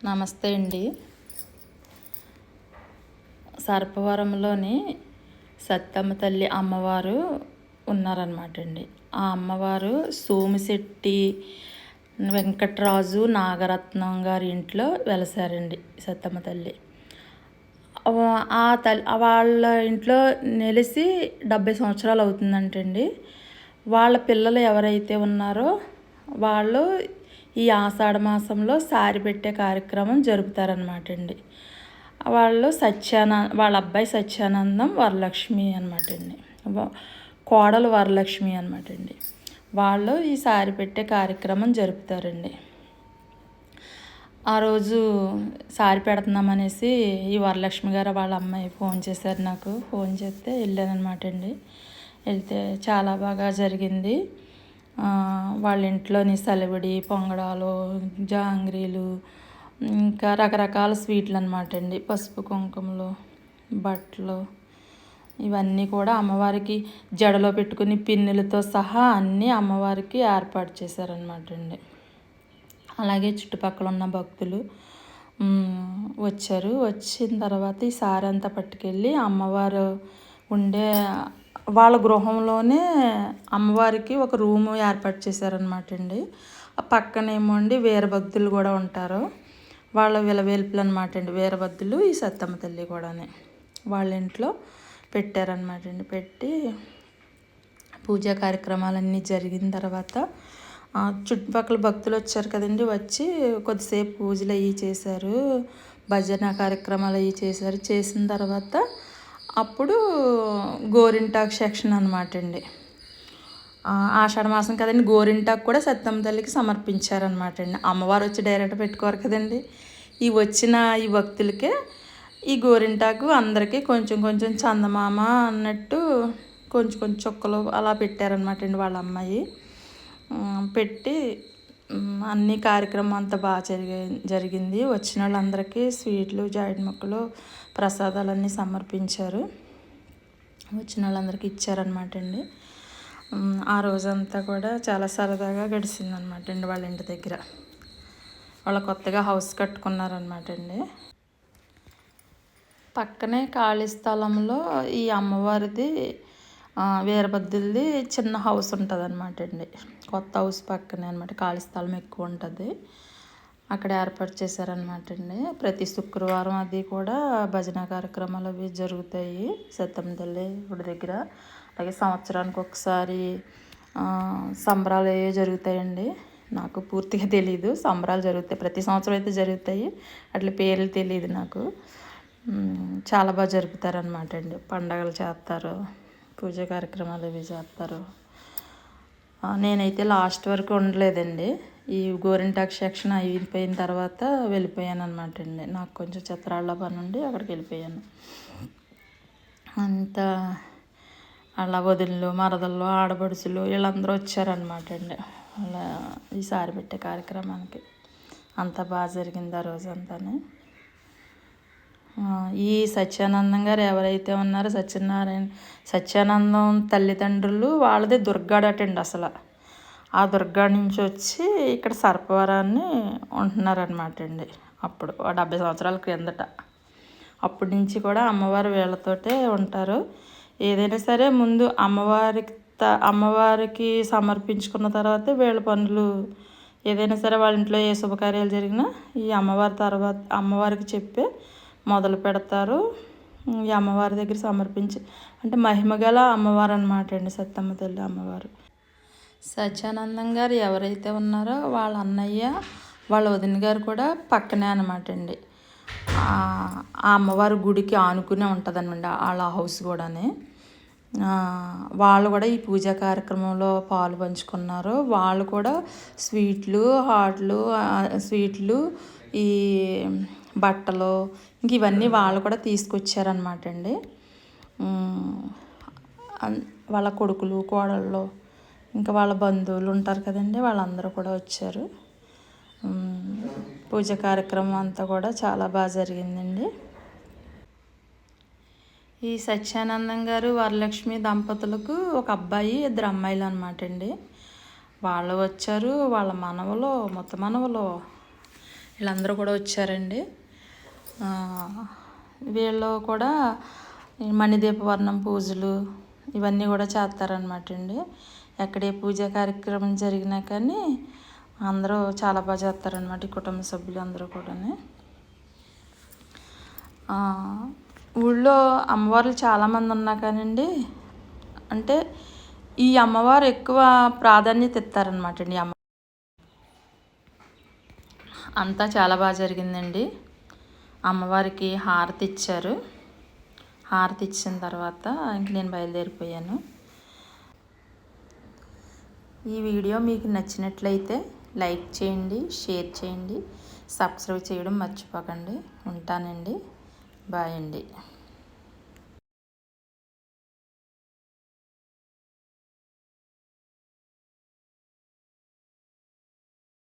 నమస్తే అండి. సర్పవరంలోని సత్తమ్మ తల్లి అమ్మవారు ఉన్నారనమాట అండి. ఆ అమ్మవారు సోమిశెట్టి వెంకటరాజు నాగరత్నం గారి ఇంట్లో వెలసారండి సత్తమ్మ తల్లి. వాళ్ళ ఇంట్లో నెలిసి 70 సంవత్సరాలు అవుతుందంటండి. వాళ్ళ పిల్లలు ఎవరైతే ఉన్నారో వాళ్ళు ఈ ఆషాఢ మాసంలో సారి పెట్టే కార్యక్రమం జరుపుతారనమాట అండి. వాళ్ళ అబ్బాయి సత్యానందం వరలక్ష్మి అనమాట అండి. కోడలు వరలక్ష్మి అనమాట అండి. వాళ్ళు ఈ సారి పెట్టే కార్యక్రమం జరుపుతారండి. ఆ రోజు సారి పెడుతున్నామనేసి ఈ వరలక్ష్మి గారు వాళ్ళ అమ్మాయి ఫోన్ చేశారు నాకు. ఫోన్ చేస్తే వెళ్ళానమాట అండి. వెళ్తే చాలా బాగా జరిగింది. వాళ్ళ ఇంట్లోని సలివిడి, పొంగడాలు, జాంగ్రీలు, ఇంకా రకరకాల స్వీట్లు అనమాట అండి. పసుపు కుంకుమలు, బట్టలు ఇవన్నీ కూడా అమ్మవారికి జడలో పెట్టుకుని పిన్నులతో సహా అన్నీ అమ్మవారికి ఏర్పాటు చేశారనమాట అండి. అలాగే చుట్టుపక్కల ఉన్న భక్తులు వచ్చారు. వచ్చిన తర్వాత ఈ సారి అంతా పట్టుకెళ్ళి అమ్మవారు ఉండే వాళ్ళ గృహంలోనే అమ్మవారికి ఒక రూము ఏర్పాటు చేశారనమాట అండి. ఆ పక్కనేమో అండి వీరభద్రులు కూడా ఉంటారు. వాళ్ళ విలవేల్పులు అనమాట అండి. వీరభద్రులు ఈ సత్తమ్మ తల్లి కూడా వాళ్ళ ఇంట్లో పెట్టారనమాట అండి. పెట్టి పూజా కార్యక్రమాలన్నీ జరిగిన తర్వాత చుట్టుపక్కల భక్తులు వచ్చారు కదండి. వచ్చి కొద్దిసేపు పూజలు అవి చేశారు, భజన కార్యక్రమాలు అవి చేశారు. చేసిన తర్వాత అప్పుడు గోరింటాకు సెక్షన్ అనమాట అండి. ఆషాఢ మాసం కదండి, గోరింటాకు కూడా సత్తమ్మ తల్లికి సమర్పించారనమాట అండి. అమ్మవారు వచ్చి డైరెక్ట్ పెట్టుకోరు కదండి. ఈ వచ్చిన ఈ భక్తులకే ఈ గోరింటాకు అందరికీ కొంచెం కొంచెం చందమామ అన్నట్టు కొంచెం కొంచెం చుక్కలు అలా పెట్టారనమాట అండి వాళ్ళ అమ్మాయి. పెట్టి అన్ని కార్యక్రమం అంతా బాగా జరిగింది. వచ్చిన వాళ్ళందరికీ స్వీట్లు, జాయిడ్ మొక్కలు, ప్రసాదాలన్నీ సమర్పించారు. వచ్చిన వాళ్ళందరికీ ఇచ్చారనమాట అండి. ఆ రోజంతా కూడా చాలా సరదాగా గడిచిందనమాట అండి వాళ్ళ ఇంటి దగ్గర. వాళ్ళు కొత్తగా హౌస్ కట్టుకున్నారనమాట అండి. పక్కనే ఖాళీ స్థలంలో ఈ అమ్మవారిది వీరభద్రులది చిన్న హౌస్ ఉంటుంది అనమాట అండి. కొత్త హౌస్ పక్కనే అనమాట. ఖాళీ స్థలం ఎక్కువ ఉంటుంది. అక్కడ ఏర్పాటు చేశారనమాట అండి. ప్రతి శుక్రవారం అది కూడా భజన కార్యక్రమాలు అవి జరుగుతాయి సత్తమ్మ తల్లి గుడి దగ్గర. అలాగే సంవత్సరానికి ఒకసారి సంబరాలు అవి జరుగుతాయండి. నాకు పూర్తిగా తెలీదు. సంబరాలు జరుగుతాయి, ప్రతి సంవత్సరం అయితే జరుగుతాయి. అట్లా పేర్లు తెలియదు నాకు. చాలా బాగా జరుపుతారనమాట అండి. పండగలు చేస్తారు, పూజా కార్యక్రమాలు అవి చేస్తారు. నేనైతే లాస్ట్ వరకు ఉండలేదండి. ఈ గోరింటాకు సెక్షన్ అయిపోయిన తర్వాత వెళ్ళిపోయాను అనమాట అండి. నాకు కొంచెం చిత్రాల్లో పని ఉండి అక్కడికి వెళ్ళిపోయాను. అంతా అలా వదినలు, మరదళ్ళు, ఆడపడుచులు వీళ్ళందరూ వచ్చారనమాట అండి. అలా ఈసారి పెట్టే కార్యక్రమానికి అంత బాగా జరిగింది ఆ రోజంతా. ఈ సత్యానందం గారు ఎవరైతే ఉన్నారో సత్యానందం తల్లిదండ్రులు వాళ్ళదే దుర్గాడటండి. అసలు ఆ దుర్గా నుంచి వచ్చి ఇక్కడ సర్పవరాన్ని ఉంటున్నారనమాట అండి. అప్పుడు 70 సంవత్సరాల క్రిందట. అప్పటి నుంచి కూడా అమ్మవారు వీళ్ళతోటే ఉంటారు. ఏదైనా సరే ముందు అమ్మవారికి సమర్పించుకున్న తర్వాత వీళ్ళ పనులు ఏదైనా సరే వాళ్ళ ఇంట్లో ఏ శుభకార్యాలు జరిగినా ఈ అమ్మవారికి చెప్పే మొదలు పెడతారు. ఈ అమ్మవారి దగ్గర సమర్పించి అంటే మహిమగల అమ్మవారు అనమాట అండి సత్తమ్మ తల్లి అమ్మవారు. సత్యానందం గారు ఎవరైతే ఉన్నారో వాళ్ళ అన్నయ్య, వాళ్ళ వదిన గారు కూడా పక్కనే అనమాట అండి. ఆ అమ్మవారి గుడికి ఆనుకునే ఉంటుంది అనమాట వాళ్ళ హౌస్ కూడా. వాళ్ళు కూడా ఈ పూజా కార్యక్రమంలో పాలు పంచుకున్నారు. వాళ్ళు కూడా స్వీట్లు ఈ బట్టలు ఇంక ఇవన్నీ వాళ్ళు కూడా తీసుకొచ్చారనమాట అండి. వాళ్ళ కొడుకులు, కోడళ్ళు, ఇంకా వాళ్ళ బంధువులు ఉంటారు కదండి, వాళ్ళందరూ కూడా వచ్చారు. పూజ కార్యక్రమం అంతా కూడా చాలా బాగా జరిగిందండి. ఈ సత్యానందం గారు వరలక్ష్మి దంపతులకు ఒక అబ్బాయి, 2 అమ్మాయిలు అనమాట అండి. వాళ్ళు వచ్చారు. వాళ్ళ మనవలు, మొత్తం మనవలు వీళ్ళందరూ కూడా వచ్చారండి. వీళ్ళు కూడా మణిదీపవర్ణం పూజలు ఇవన్నీ కూడా చేస్తారనమాట అండి. ఎక్కడే పూజా కార్యక్రమం జరిగినా కానీ అందరూ చాలా బాగా చేస్తారనమాట, ఈ కుటుంబ సభ్యులు అందరూ కూడా. ఊళ్ళో అమ్మవార్లు చాలామంది ఉన్నా కానండి, అంటే ఈ అమ్మవారు ఎక్కువ ప్రాధాన్యత ఇస్తారనమాట అండి. అంతా చాలా బాగా జరిగిందండి. అమ్మవారికి హారతి ఇచ్చారు. హారతి ఇచ్చిన తర్వాత ఇంక నేను బయలుదేరిపోయాను. ఈ వీడియో మీకు నచ్చినట్లయితే లైక్ చేయండి, షేర్ చేయండి, సబ్స్క్రైబ్ చేయడం మర్చిపోకండి. ఉంటానండి. బాయ్ అండి.